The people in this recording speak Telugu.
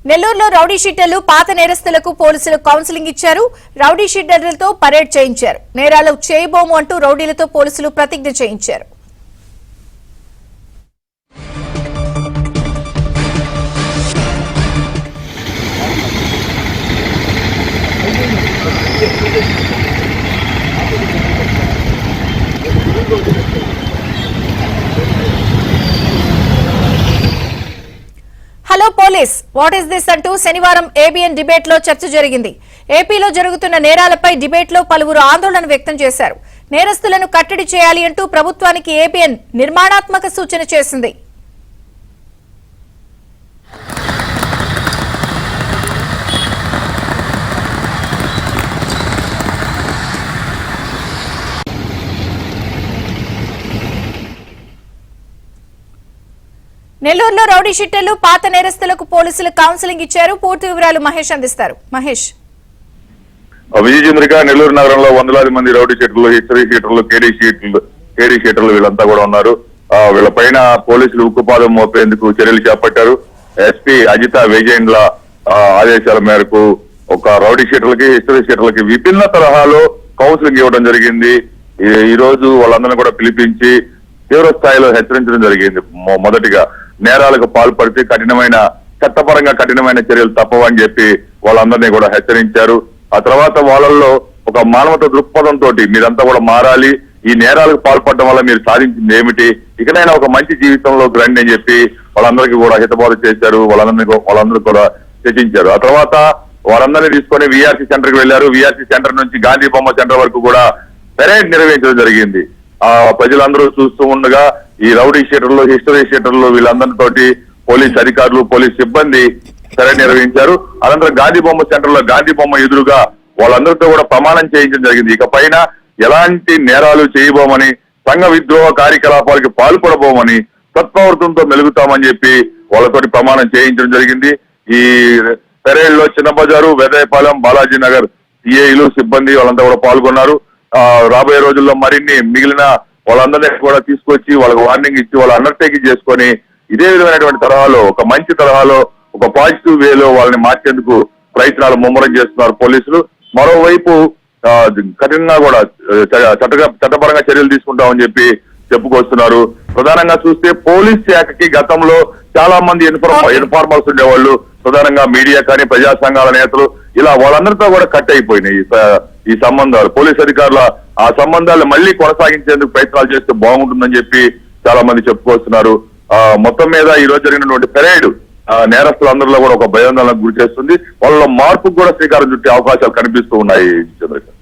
నెల్లూరులో రౌడీ షీటర్లు పాత నేరస్తులకు పోలీసులు కౌన్సిలింగ్ ఇచ్చారు. రౌడీ షీటర్లతో పరేడ్ చేయించారు. నేరాలు చేయబోము అంటూ రౌడీలతో పోలీసులు ప్రతిజ్ఞ చేయించారు. Hello police, what is this అంటూ శనివారం ఏబిఎన్ డిబేట్ లో చర్చ జరిగింది. ఏపీలో జరుగుతున్న నేరాలపై డిబేట్ లో పలువురు ఆందోళన వ్యక్తం చేశారు. నేరస్తులను కట్టడి చేయాలి అంటూ ప్రభుత్వానికి ఏబిఎన్ నిర్మాణాత్మక సూచన చేసింది. నెల్లూరులో రౌడీ షీటర్లు పాత నేరస్తులకు పోలీసులు కౌన్సిలింగ్ ఇచ్చారు. పూర్తి వివరాలు మహేష్ అందిస్తారు. మహేష్. విజయచంద్రిక, నెల్లూరు నగరంలో వందలాది మంది రౌడీ షీటర్లు, హిస్టరీ షీటర్లు, కేడీ షీటర్లు వీళ్ళంతా కూడా ఉన్నారు. వీళ్ళ పైన పోలీసులు ఉక్కుపాదం మోపేందుకు చర్యలు చేపట్టారు. ఎస్పీ అజిత వేజైన్ల ఆదేశాల మేరకు ఒక రౌడీ షీటర్లకి, హిస్టరీ షీటర్లకి విభిన్న తరహాలో కౌన్సిలింగ్ ఇవ్వడం జరిగింది. ఈ రోజు వాళ్ళందరినీ కూడా పిలిపించి తీవ్ర స్థాయిలో హెచ్చరించడం జరిగింది. మొదటిగా నేరాలకు పాల్పడితే చట్టపరంగా కఠినమైన చర్యలు తప్పవని చెప్పి వాళ్ళందరినీ కూడా హెచ్చరించారు. ఆ తర్వాత వాళ్ళల్లో ఒక మానవత దృక్పథంతో మీరంతా కూడా మారాలి, ఈ నేరాలకు పాల్పడడం వల్ల మీరు సాధించింది ఏమిటి, ఇకనైనా ఒక మంచి జీవితంలోకి రండి అని చెప్పి వాళ్ళందరికీ కూడా హితబోధ చేశారు. వాళ్ళందరూ కూడా చర్చించారు. ఆ తర్వాత వాళ్ళందరినీ తీసుకొని విఆర్సీ సెంటర్ కి వెళ్లారు. విఆర్సీ సెంటర్ నుంచి గాంధీ బొమ్మ సెంటర్ వరకు కూడా పెరేడ్ నిర్వహించడం జరిగింది. ప్రజలందరూ చూస్తూ ఉండగా ఈ రౌడీ షీటర్లు, హిస్టరీ షీటర్లు వీళ్ళందరితోటి పోలీస్ అధికారులు, పోలీస్ సిబ్బంది పెరేడ్ నిర్వహించారు. అనంతరం గాంధీ బొమ్మ సెంటర్ లో గాంధీ బొమ్మ ఎదురుగా వాళ్ళందరితో కూడా ప్రమాణం చేయించడం జరిగింది. ఇక పైన ఎలాంటి నేరాలు చేయబోమని, సంఘ విద్రోహ కార్యకలాపాలకి పాల్పడబోమని, సత్ప్రవర్తనతో మెలుగుతామని చెప్పి వాళ్ళతోటి ప్రమాణం చేయించడం జరిగింది. ఈ పెరేడ్ లో చిన్న బజారు, వేదాయపాలెం, బాలాజీ నగర్ సిఐలు, సిబ్బంది వాళ్ళంతా కూడా పాల్గొన్నారు. రాబోయే రోజుల్లో మరిన్ని మిగిలిన వాళ్ళందరినీ కూడా తీసుకొచ్చి వాళ్ళకి వార్నింగ్ ఇచ్చి వాళ్ళ అండర్టేకింగ్ చేసుకొని ఇదే విధమైనటువంటి తరహాలో, ఒక మంచి తరహాలో, ఒక పాజిటివ్ వేలో వాళ్ళని మార్చేందుకు ప్రయత్నాలు ముమ్మరం చేస్తున్నారు పోలీసులు. మరోవైపు కఠినంగా కూడా చట్టపరంగా చర్యలు తీసుకుంటామని చెప్పి చెప్పుకొస్తున్నారు. ప్రధానంగా చూస్తే పోలీస్ శాఖకి గతంలో చాలా మంది ఇన్ఫార్మర్స్ ఉండేవాళ్ళు, ప్రధానంగా మీడియా కానీ, ప్రజా సంఘాల నేతలు, ఇలా వాళ్ళందరితో కూడా కట్ అయిపోయినాయి ఈ సంబంధాలు. పోలీస్ అధికారుల ఆ సంబంధాలు మళ్లీ కొనసాగించేందుకు ప్రయత్నాలు చేస్తే బాగుంటుందని చెప్పి చాలా మంది చెప్పుకొస్తున్నారు. మొత్తం మీద ఈ రోజు జరిగినటువంటి పెరేడ్ నేరస్తులందరిలో కూడా ఒక భయాందోళనకు గురి చేస్తుంది. వాళ్ళ మార్పుకు కూడా శ్రీకారం చుట్టే అవకాశాలు కనిపిస్తూ ఉన్నాయి. చంద్రశేఖర్.